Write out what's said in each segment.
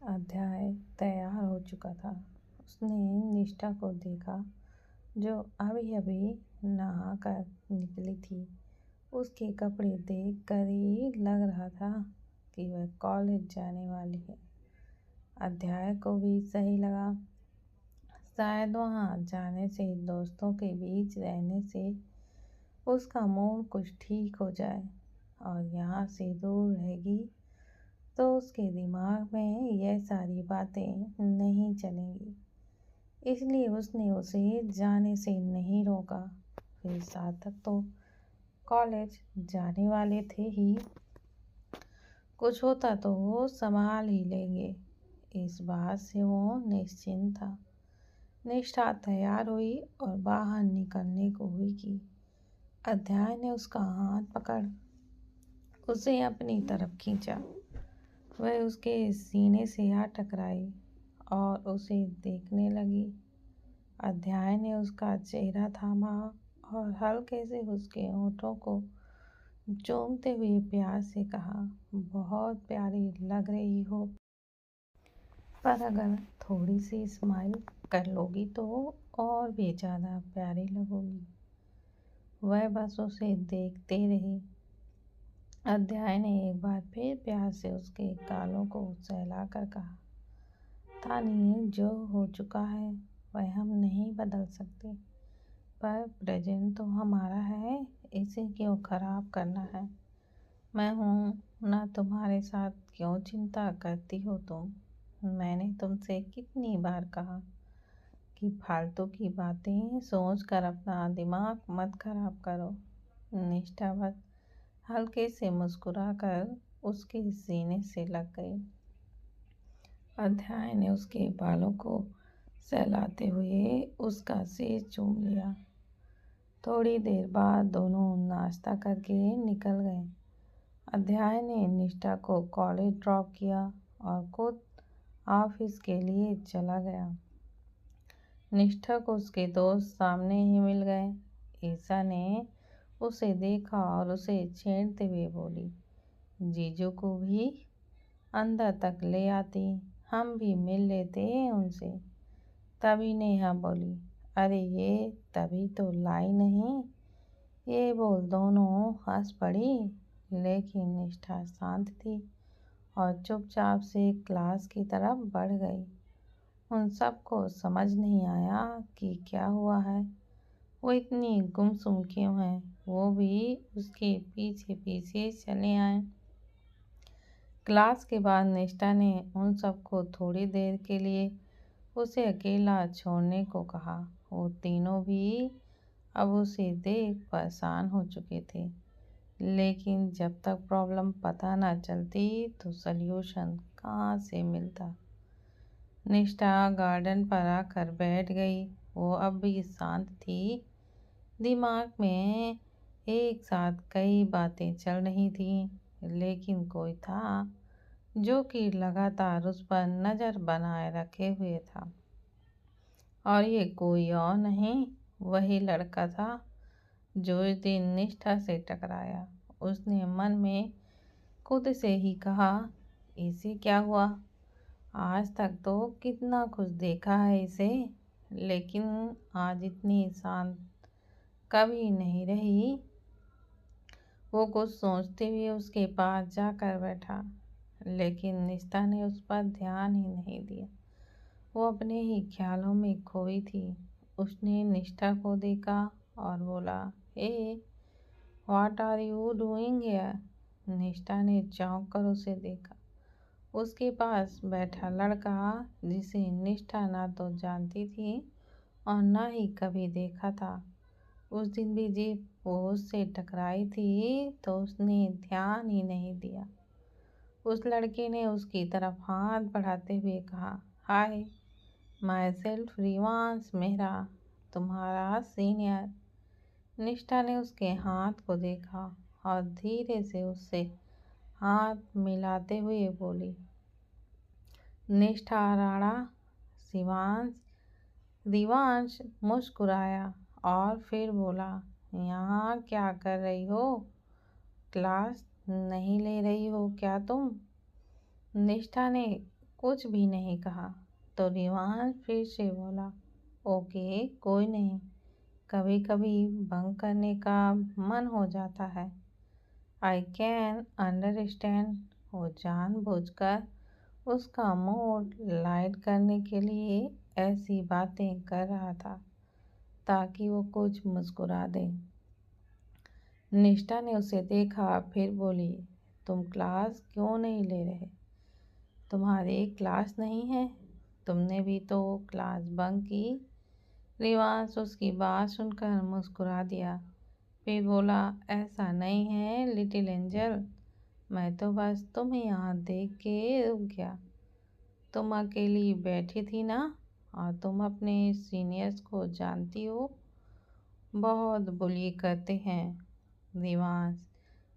अध्याय तैयार हो चुका था। उसने निष्ठा को देखा जो अभी अभी नहा कर निकली थी। उसके कपड़े देख कर ही लग रहा था कि वह कॉलेज जाने वाली है। अध्याय को भी सही लगा। शायद वहाँ जाने से, दोस्तों के बीच रहने से उसका मूड कुछ ठीक हो जाए, और यहाँ से दूर रहेगी तो उसके दिमाग में यह सारी बातें नहीं चलेंगी। इसलिए उसने उसे जाने से नहीं रोका। फिर सार्थक तो कॉलेज जाने वाले थे ही, कुछ होता तो वो संभाल ही लेंगे, इस बात से वो निश्चिंत था। निष्ठा तैयार हुई और बाहर निकलने को हुई कि अध्याय ने उसका हाथ पकड़ उसे अपनी तरफ खींचा। वह उसके सीने से आ टकराई और उसे देखने लगी। अध्याय ने उसका चेहरा थामा और हल्के से उसके होठों को चूमते हुए प्यार से कहा, बहुत प्यारी लग रही हो, पर अगर थोड़ी सी स्माइल कर लोगी तो और भी ज़्यादा प्यारी लगोगी। वह बस उसे देखते रही। अध्याय ने एक बार फिर प्यार से उसके गालों को सहलाकर कहा, तानी, जो हो चुका है वह हम नहीं बदल सकते, पर प्रेजेंट तो हमारा है, इसे क्यों खराब करना है। मैं हूँ ना, तुम्हारे साथ क्यों चिंता करती हो तुम। मैंने तुमसे कितनी बार कहा कि फालतू की बातें सोच कर अपना दिमाग मत खराब करो। निष्ठा बस हल्के से मुस्कुरा कर उसके सीने से लग गई। अध्याय ने उसके बालों को सहलाते हुए उसका सिर चूम लिया। थोड़ी देर बाद दोनों नाश्ता करके निकल गए। अध्याय ने निष्ठा को कॉलेज ड्रॉप किया और खुद ऑफिस के लिए चला गया। निष्ठा को उसके दोस्त सामने ही मिल गए। ईशा ने उसे देखा और उसे छेड़ते हुए बोली, जीजू को भी अंदर तक ले आती, हम भी मिल लेते उनसे। तभी नेहा बोली, अरे ये तभी तो लाई नहीं। ये बोल दोनों हंस पड़ी, लेकिन निष्ठा शांत थी और चुपचाप से क्लास की तरफ बढ़ गई। उन सबको समझ नहीं आया कि क्या हुआ है, वो इतनी गुमसुम क्यों है। वो भी उसके पीछे पीछे चले आए। क्लास के बाद निष्ठा ने उन सबको थोड़ी देर के लिए उसे अकेला छोड़ने को कहा। वो तीनों भी अब उसे देख परेशान हो चुके थे, लेकिन जब तक प्रॉब्लम पता ना चलती तो सल्यूशन कहाँ से मिलता। निष्ठा गार्डन पर आकर बैठ गई। वो अब भी शांत थी। दिमाग में एक साथ कई बातें चल रही थीं, लेकिन कोई था जो कि लगातार उस पर नज़र बनाए रखे हुए था। और ये कोई और नहीं, वही लड़का था जो इस दिन निष्ठा से टकराया। उसने मन में खुद से ही कहा, इसे क्या हुआ। आज तक तो कितना खुश देखा है इसे, लेकिन आज इतनी शांत कभी नहीं रही। वो कुछ सोचते हुए उसके पास जाकर बैठा, लेकिन निष्ठा ने उस पर ध्यान ही नहीं दिया। वो अपने ही ख्यालों में खोई थी। उसने निष्ठा को देखा और बोला, hey, what are you doing here. Nishtha ने चौंक कर उसे देखा। उसके पास बैठा लड़का, जिसे निष्ठा ना तो जानती थी और ना ही कभी देखा था। उस दिन भी जब वो उससे टकराई थी तो उसने ध्यान ही नहीं दिया। उस लड़के ने उसकी तरफ हाथ बढ़ाते हुए कहा, हाय, माई सेल्फ रिवांश मेहरा, तुम्हारा सीनियर। निष्ठा ने उसके हाथ को देखा और धीरे से उससे हाथ मिलाते हुए बोली, निष्ठा राणा। शिवांश दिवांश मुस्कुराया और फिर बोला, यहाँ क्या कर रही हो, क्लास नहीं ले रही हो क्या तुम। निष्ठा ने कुछ भी नहीं कहा। तो रिवान फिर से बोला, ओके कोई नहीं, कभी कभी बंक करने का मन हो जाता है। I can understand. वो जानबूझकर उसका मूड लाइट करने के लिए ऐसी बातें कर रहा था ताकि वो कुछ मुस्कुरा दे। निष्ठा ने उसे देखा, फिर बोली, तुम क्लास क्यों नहीं ले रहे? तुम्हारी क्लास नहीं है? तुमने भी तो क्लास बंक की। रिवांश उसकी बात सुनकर मुस्कुरा दिया, फिर बोला, ऐसा नहीं है लिटिल एंजल, मैं तो बस तुम्हें यहाँ देख के रुक गया। तुम अकेली बैठी थी ना, और तुम अपने सीनियर्स को जानती हो, बहुत बुली करते हैं। देवांश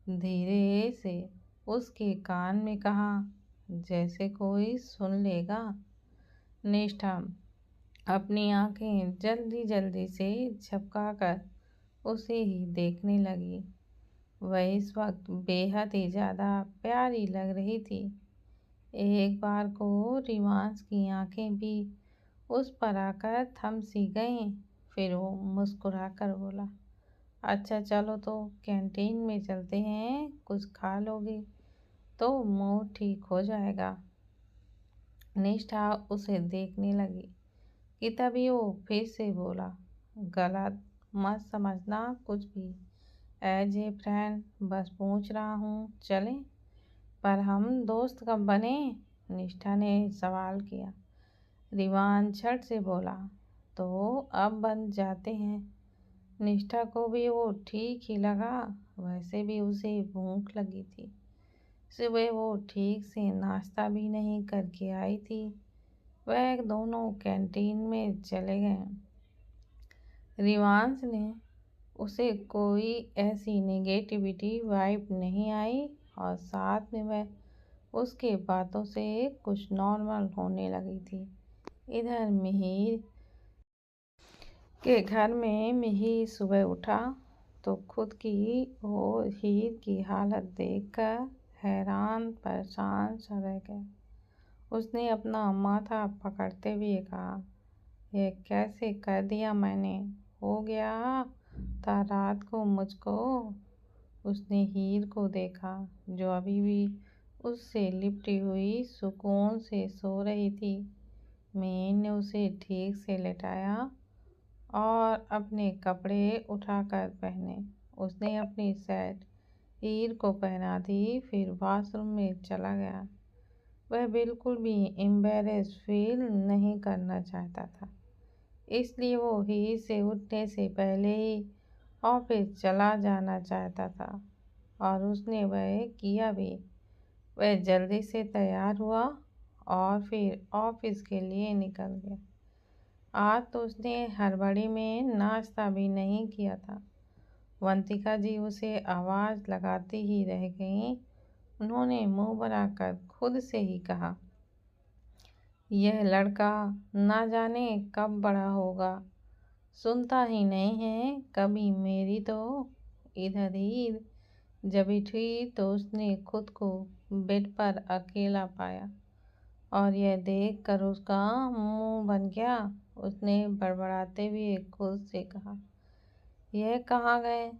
धीरे से उसके कान में कहा, जैसे कोई सुन लेगा। निष्ठा अपनी आंखें जल्दी जल्दी से झपकाकर उसे ही देखने लगी। वह इस वक्त बेहद ही ज़्यादा प्यारी लग रही थी। एक बार को रिवांश की आंखें भी उस पर आकर थम सी गईं। फिर वो मुस्कुरा कर बोला, अच्छा चलो तो कैंटीन में चलते हैं, कुछ खा लोगे तो मूड ठीक हो जाएगा। निष्ठा उसे देखने लगी कि तभी वो फिर से बोला, गलत मत समझना कुछ भी, एज ए फ्रेंड बस पूछ रहा हूँ, चलें? पर हम दोस्त कब बने? निष्ठा ने सवाल किया। रिवान झट से बोला, तो अब बन जाते हैं। निष्ठा को भी वो ठीक ही लगा, वैसे भी उसे भूख लगी थी। सुबह वो ठीक से नाश्ता भी नहीं करके आई थी। वह दोनों कैंटीन में चले गए। रिवांश ने उसे कोई ऐसी नेगेटिविटी वाइब नहीं आई, और साथ में वह उसके बातों से कुछ नॉर्मल होने लगी थी। इधर मिहिर के घर में मिहिर सुबह उठा तो खुद की और हीर की हालत देखकर हैरान परेशान सा रह गया। उसने अपना माथा पकड़ते हुए कहा, यह कैसे कर दिया मैंने? हो गया था रात को मुझको। उसने हीर को देखा जो अभी भी उससे लिपटी हुई सुकून से सो रही थी। मीन ने उसे ठीक से लेटाया और अपने कपड़े उठाकर पहने। उसने अपनी शर्ट हीर को पहना दी, फिर वॉशरूम में चला गया। वह बिल्कुल भी एम्बेरेस फील नहीं करना चाहता था, इसलिए वो हीर से उठने से पहले ही ऑफिस चला जाना चाहता था, और उसने वह किया भी। वह जल्दी से तैयार हुआ और फिर ऑफिस के लिए निकल गया। आज तो उसने हड़बड़ी में नाश्ता भी नहीं किया था। वंतिका जी उसे आवाज़ लगाती ही रह गईं। उन्होंने मुंह बनाकर खुद से ही कहा, यह लड़का ना जाने कब बड़ा होगा, सुनता ही नहीं है कभी मेरी तो। इधर ही जब उठी तो उसने खुद को बेड पर अकेला पाया, और यह देखकर उसका मुंह बन गया। उसने बड़बड़ाते हुए खुद से कहा, यह कहाँ गए?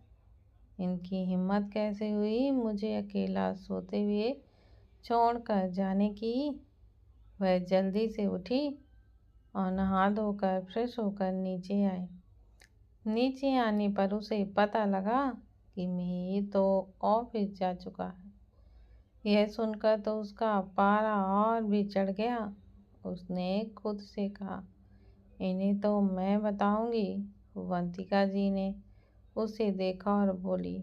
इनकी हिम्मत कैसे हुई मुझे अकेला सोते हुए छोड़कर जाने की? वह जल्दी से उठी और नहा धोकर फ्रेश होकर नीचे आई। नीचे आने पर उसे पता लगा कि मिहिर तो ऑफिस जा चुका है। यह सुनकर तो उसका पारा और भी चढ़ गया। उसने खुद से कहा, इन्हें तो मैं बताऊंगी। वंतिका जी ने उसे देखा और बोली,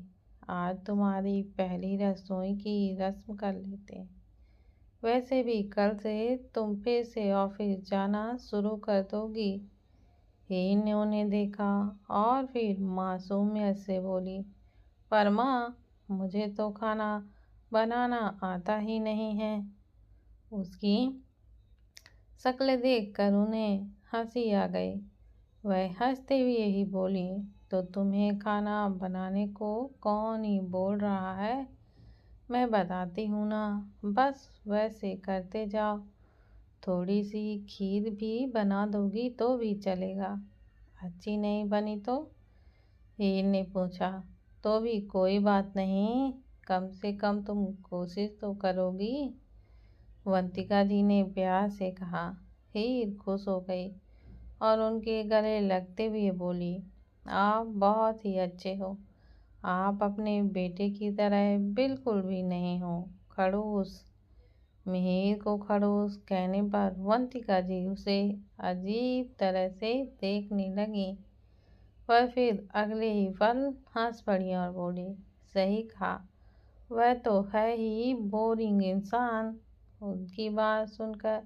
आज तुम्हारी पहली रसोई की रस्म कर लेते हैं। वैसे भी कल से तुम फिर से ऑफिस जाना शुरू कर दोगी। हीर ने उन्हें देखा और फिर मासूमियत से बोली, पर माँ, मुझे तो खाना बनाना आता ही नहीं है। उसकी शक्ल देखकर उन्हें हंसी आ गई। वह हंसते हुए ही बोली, तो तुम्हें खाना बनाने को कौन ही बोल रहा है? मैं बताती हूँ ना, बस वैसे करते जाओ। थोड़ी सी खीर भी बना दोगी तो भी चलेगा। अच्छी नहीं बनी तो? हीर ने पूछा। तो भी कोई बात नहीं, कम से कम तुम कोशिश तो करोगी। अवंतिका जी ने प्यार से कहा। हीर खुश हो गई और उनके गले लगते हुए बोली, आप बहुत ही अच्छे हो। आप अपने बेटे की तरह बिल्कुल भी नहीं हो खड़ूस। मिहिर को खड़ूस कहने पर अवंतिका जी उसे अजीब तरह से देखने लगी, पर फिर अगले ही पल हंस पड़ी और बोली, सही कहा, वह तो है ही बोरिंग इंसान। उनकी बात सुनकर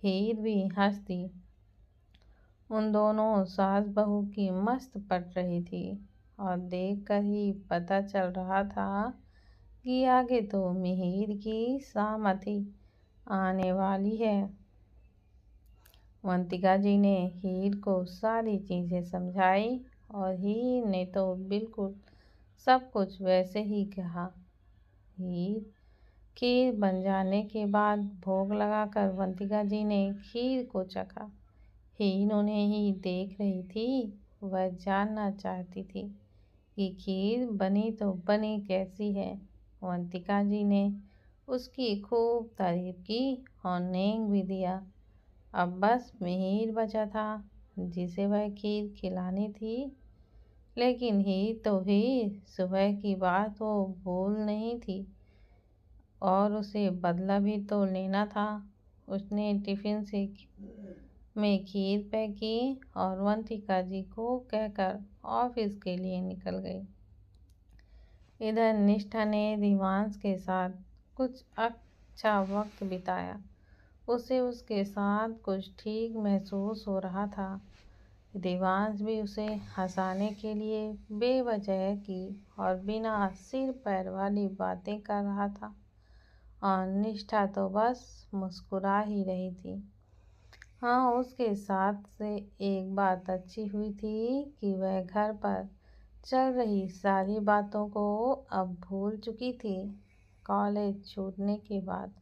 हीर भी हंस दी। उन दोनों सास बहू की मस्त पट रही थी और देखकर ही पता चल रहा था कि आगे तो मिहिर की सहमति आने वाली है। अवंतिका जी ने हीर को सारी चीजें समझाई और हीर ने तो बिल्कुल सब कुछ वैसे ही कहा। हीर खीर बन जाने के बाद भोग लगाकर अवंतिका जी ने खीर को चखा। हीर उन्हें ही देख रही थी। वह जानना चाहती थी कि खीर बनी तो बनी कैसी है। अवंतिका जी ने उसकी खूब तारीफ की और नेक भी दिया। अब बस मिहिर बचा था जिसे वह खीर खिलानी थी। लेकिन हीर तो हीर, सुबह की बात वो भूल नहीं थी और उसे बदला भी तो लेना था। उसने टिफिन से में खीर पैक की और अवंतिका जी को कहकर ऑफिस के लिए निकल गई। इधर निष्ठा ने देवांश के साथ कुछ अच्छा वक्त बिताया। उसे उसके साथ कुछ ठीक महसूस हो रहा था। देवांश भी उसे हंसाने के लिए बेवजह की और बिना सिर पैर वाली बातें कर रहा था और निष्ठा तो बस मुस्कुरा ही रही थी। हाँ, उसके साथ से एक बात अच्छी हुई थी कि वह घर पर चल रही सारी बातों को अब भूल चुकी थी। कॉलेज छूटने के बाद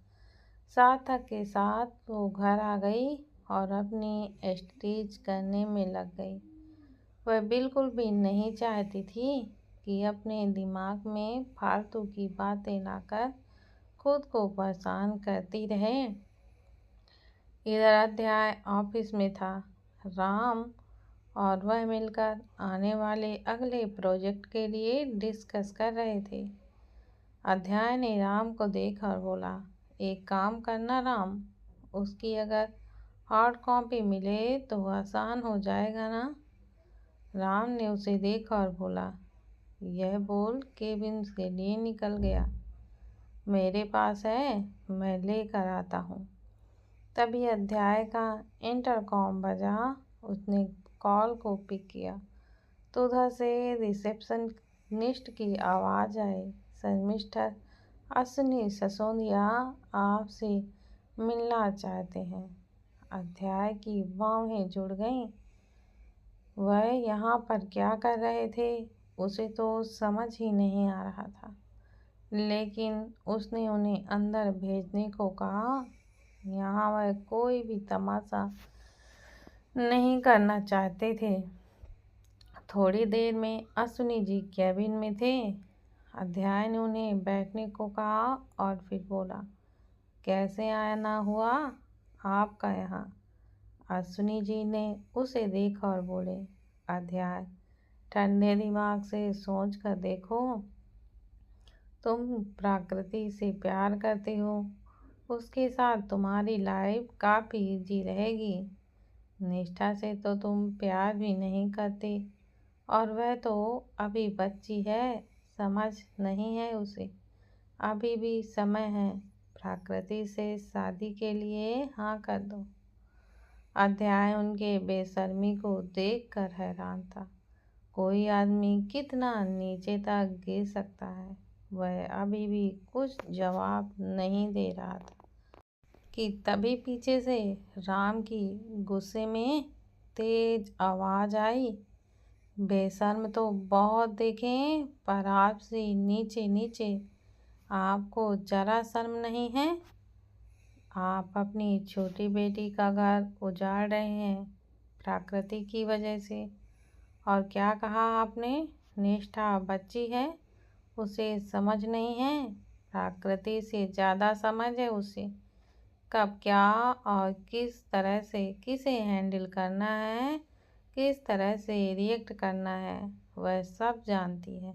सार्थक के साथ वो घर आ गई और अपनी स्टीच करने में लग गई। वह बिल्कुल भी नहीं चाहती थी कि अपने दिमाग में फालतू की बातें लाकर खुद को परेशान करती रहे। इधर अध्याय ऑफिस में था। राम और वह मिलकर आने वाले अगले प्रोजेक्ट के लिए डिस्कस कर रहे थे। अध्याय ने राम को देखा और बोला, एक काम करना राम, उसकी अगर हार्ड कॉपी मिले तो आसान हो जाएगा ना। राम ने उसे देखा और बोला, यह बोल केबिन के लिए निकल गया। मेरे पास है, मैं लेकर आता हूँ। तभी अध्याय का इंटरकॉम बजा। उसने कॉल को पिक किया तो उधर से रिसेप्शनिस्ट की आवाज़ आई, सर मिस्टर अश्विनी सिसोदिया आपसे मिलना चाहते हैं। अध्याय की बाहें जुड़ गईं। वह यहाँ पर क्या कर रहे थे उसे तो समझ ही नहीं आ रहा था, लेकिन उसने उन्हें अंदर भेजने को कहा। यहाँ वह कोई भी तमाशा नहीं करना चाहते थे। थोड़ी देर में अश्विनी जी कैबिन में थे। अध्याय ने उन्हें बैठने को कहा और फिर बोला, कैसे आना हुआ आपका यहाँ? अश्विनी जी ने उसे देखा और बोले, अध्याय, ठंडे दिमाग से सोच कर देखो, तुम प्रकृति से प्यार करते हो, उसके साथ तुम्हारी लाइफ काफ़ी इजी रहेगी। निष्ठा से तो तुम प्यार भी नहीं करते और वह तो अभी बच्ची है, समझ नहीं है उसे, अभी भी समय है। प्रकृति से शादी के लिए हाँ कर दो। अध्याय उनके बेशर्मी को देखकर हैरान था। कोई आदमी कितना नीचे तक गिर सकता है। वह अभी भी कुछ जवाब नहीं दे रहा था कि तभी पीछे से राम की गुस्से में तेज आवाज आई, बेशर्म तो बहुत देखें पर आपसे नीचे नीचे आपको जरा शर्म नहीं है। आप अपनी छोटी बेटी का घर उजाड़ रहे हैं प्रकृति की वजह से। और क्या कहा आपने? निष्ठा बच्ची है, उसे समझ नहीं है। प्रकृति से ज़्यादा समझ है उसे। कब क्या और किस तरह से किसे हैंडल करना है, किस तरह से रिएक्ट करना है, वह सब जानती है।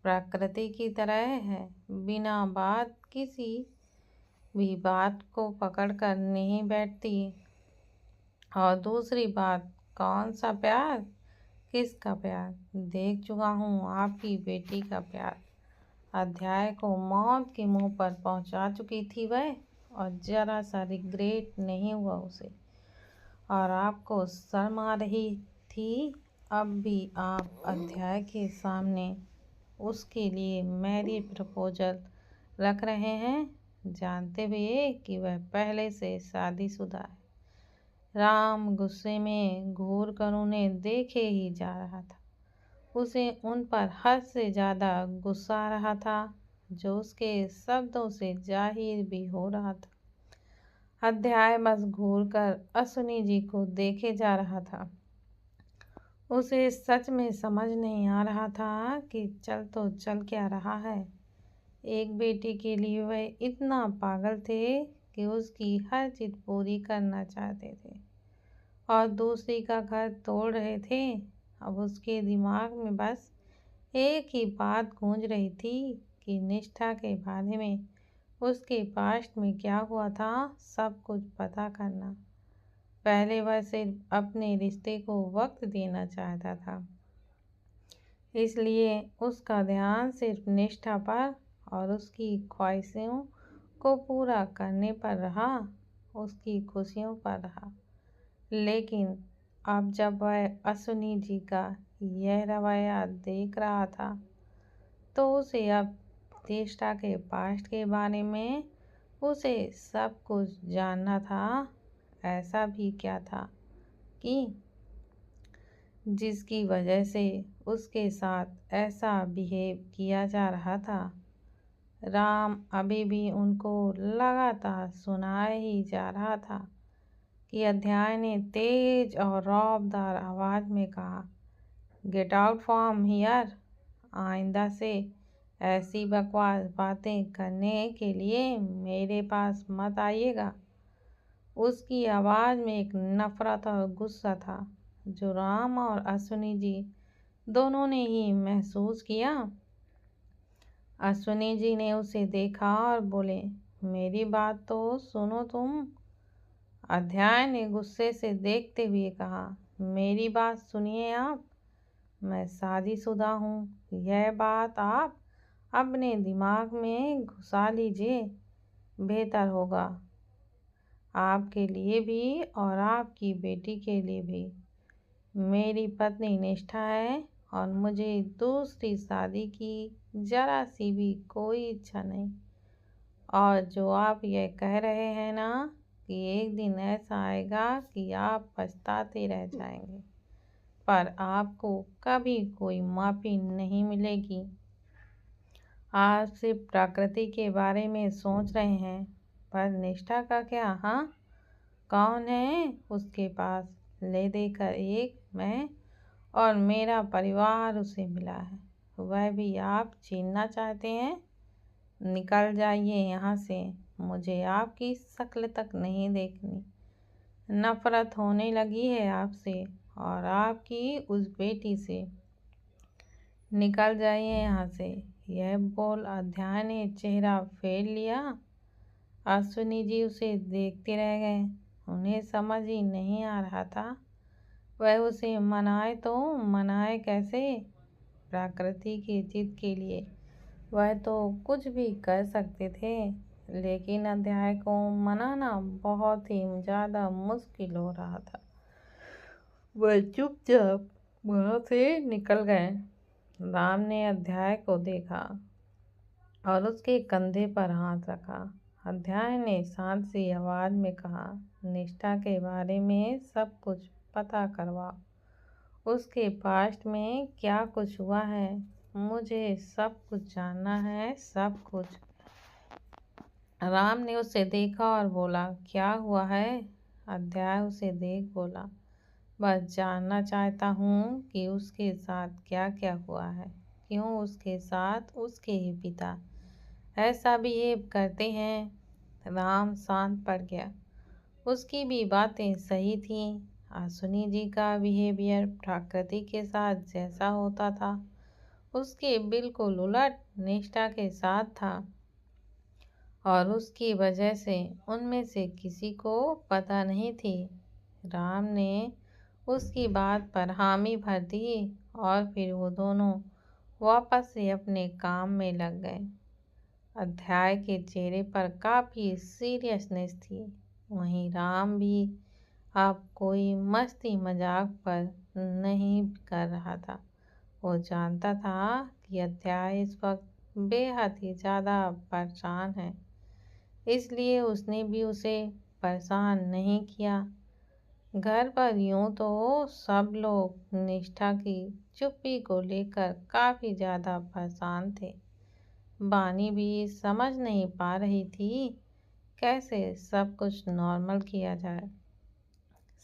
प्रकृति की तरह है, बिना बात किसी भी बात को पकड़ कर नहीं बैठती। और दूसरी बात, कौन सा प्यार? किसका प्यार? देख चुका हूँ आपकी बेटी का प्यार। अध्याय को मौत के मुंह पर पहुंचा चुकी थी वह, और जरा सा रिग्रेट नहीं हुआ उसे। और आपको शर्म आ रही थी। अब भी आप अध्याय के सामने उसके लिए मैरिज प्रपोजल रख रहे हैं, जानते हुए कि वह पहले से शादीशुदा है। राम गुस्से में घूर कर उन्हें देखे ही जा रहा था। उसे उन पर हद से ज़्यादा गुस्सा आ रहा था, जो उसके शब्दों से जाहिर भी हो रहा था। अध्याय बस घूर कर अश्विनी जी को देखे जा रहा था। उसे सच में समझ नहीं आ रहा था कि चल तो चल क्या रहा है। एक बेटी के लिए वह इतना पागल थे कि उसकी हर चीज पूरी करना चाहते थे, और दूसरी का घर तोड़ रहे थे। अब उसके दिमाग में बस एक ही बात गूंज रही थी कि निष्ठा के बारे में, उसके पास्ट में क्या हुआ था, सब कुछ पता करना। पहले वह सिर्फ अपने रिश्ते को वक्त देना चाहता था, इसलिए उसका ध्यान सिर्फ निष्ठा पर और उसकी ख्वाहिशों को पूरा करने पर रहा, उसकी खुशियों पर रहा। लेकिन अब जब वह अश्विनी जी का यह रवैया देख रहा था, तो उसे अब निष्ठा के पास्ट के बारे में उसे सब कुछ जानना था। ऐसा भी क्या था कि जिसकी वजह से उसके साथ ऐसा बिहेव किया जा रहा था। राम अभी भी उनको लगातार सुनाए ही जा रहा था कि अध्याय ने तेज और रौबदार आवाज में कहा, गेट आउट फ्रॉम हियर। आइंदा से ऐसी बकवास बातें करने के लिए मेरे पास मत आइएगा। उसकी आवाज़ में एक नफरत और गुस्सा था, जो राम और अश्विनी जी दोनों ने ही महसूस किया। अश्विनी जी ने उसे देखा और बोले, मेरी बात तो सुनो तुम। अध्याय ने गुस्से से देखते हुए कहा, मेरी बात सुनिए आप। मैं शादीशुदा हूँ, यह बात आप अपने दिमाग में घुसा लीजिए, बेहतर होगा आपके लिए भी और आपकी बेटी के लिए भी। मेरी पत्नी निष्ठा है और मुझे दूसरी शादी की जरा सी भी कोई इच्छा नहीं। और जो आप यह कह रहे हैं ना कि एक दिन ऐसा आएगा कि आप पछताते रह जाएंगे, पर आपको कभी कोई माफ़ी नहीं मिलेगी। आप सिर्फ प्रकृति के बारे में सोच रहे हैं, पर निष्ठा का क्या? हाँ, कौन है उसके पास? ले देकर एक मैं और मेरा परिवार उसे मिला है, वह भी आप छीनना चाहते हैं? निकल जाइए यहाँ से, मुझे आपकी शक्ल तक नहीं देखनी। नफरत होने लगी है आपसे और आपकी उस बेटी से। निकल जाइए यहाँ से। यह बोल अध्याय ने चेहरा फेर लिया। अश्विनी जी उसे देखते रह गए। उन्हें समझ ही नहीं आ रहा था वह उसे मनाए तो मनाए कैसे। प्रकृति की जिद के लिए वह तो कुछ भी कर सकते थे, लेकिन अध्याय को मनाना बहुत ही ज़्यादा मुश्किल हो रहा था। वह चुपचाप वहाँ से निकल गए। राम ने अध्याय को देखा और उसके कंधे पर हाथ रखा। अध्याय ने शांत सी आवाज में कहा, निष्ठा के बारे में सब कुछ पता करवाओ। उसके पास्ट में क्या कुछ हुआ है, मुझे सब कुछ जानना है, सब कुछ। राम ने उसे देखा और बोला, क्या हुआ है? अध्याय उसे देख बोला, बस जानना चाहता हूँ कि उसके साथ क्या क्या हुआ है, क्यों उसके साथ उसके ही पिता ऐसा बिहेव करते हैं। राम शांत पड़ गया। उसकी भी बातें सही थीं। अश्विनी जी का बिहेवियर प्रकृति के साथ जैसा होता था उसके बिल्कुल उलट निष्ठा के साथ था, और उसकी वजह से उनमें से किसी को पता नहीं थी। राम ने उसकी बात पर हामी भर दी और फिर वो दोनों वापस से अपने काम में लग गए। अध्याय के चेहरे पर काफी सीरियसनेस थी। वहीं राम भी अब कोई मस्ती मजाक पर नहीं कर रहा था। वो जानता था कि अध्याय इस वक्त बेहद ही ज़्यादा परेशान है, इसलिए उसने भी उसे परेशान नहीं किया। घर पर यूं तो सब लोग निष्ठा की चुप्पी को लेकर काफ़ी ज़्यादा परेशान थे। बानी भी समझ नहीं पा रही थी कैसे सब कुछ नॉर्मल किया जाए।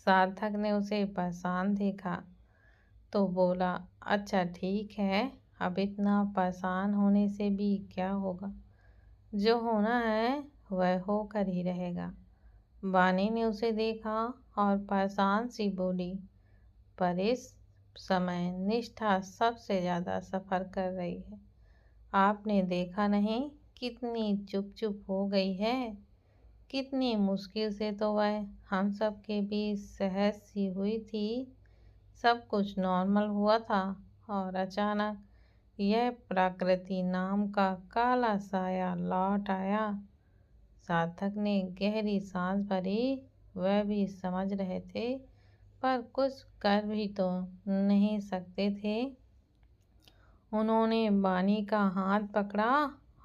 सार्थक ने उसे परेशान देखा तो बोला, अच्छा ठीक है, अब इतना परेशान होने से भी क्या होगा, जो होना है वह होकर ही रहेगा। बानी ने उसे देखा और परेशान सी बोली, पर इस समय निष्ठा सबसे ज़्यादा सफ़र कर रही है। आपने देखा नहीं कितनी चुप चुप हो गई है, कितनी मुश्किल से तो वह हम सब के बीच सहज सी हुई थी। सब कुछ नॉर्मल हुआ था और अचानक यह प्रकृति नाम का काला साया लौट आया। सार्थक ने गहरी सांस भरी। वह भी समझ रहे थे पर कुछ कर भी तो नहीं सकते थे। उन्होंने बानी का हाथ पकड़ा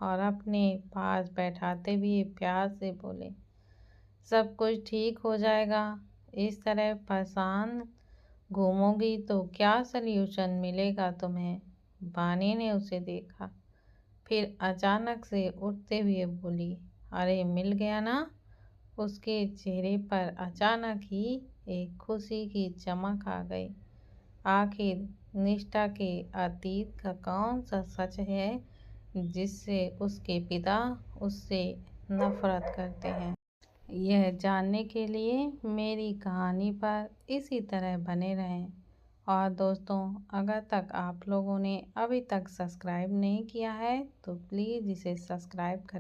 और अपने पास बैठाते हुए प्यार से बोले, सब कुछ ठीक हो जाएगा। इस तरह परेशान घूमोगी तो क्या सल्यूशन मिलेगा तुम्हें? बानी ने उसे देखा, फिर अचानक से उठते हुए बोली, अरे मिल गया ना। उसके चेहरे पर अचानक ही एक खुशी की चमक आ गई। आखिर निष्ठा के अतीत का कौन सा सच है जिससे उसके पिता उससे नफरत करते हैं? यह जानने के लिए मेरी कहानी पर इसी तरह बने रहें। और दोस्तों, अगर तक आप लोगों ने अभी तक सब्सक्राइब नहीं किया है तो प्लीज़ इसे सब्सक्राइब करें।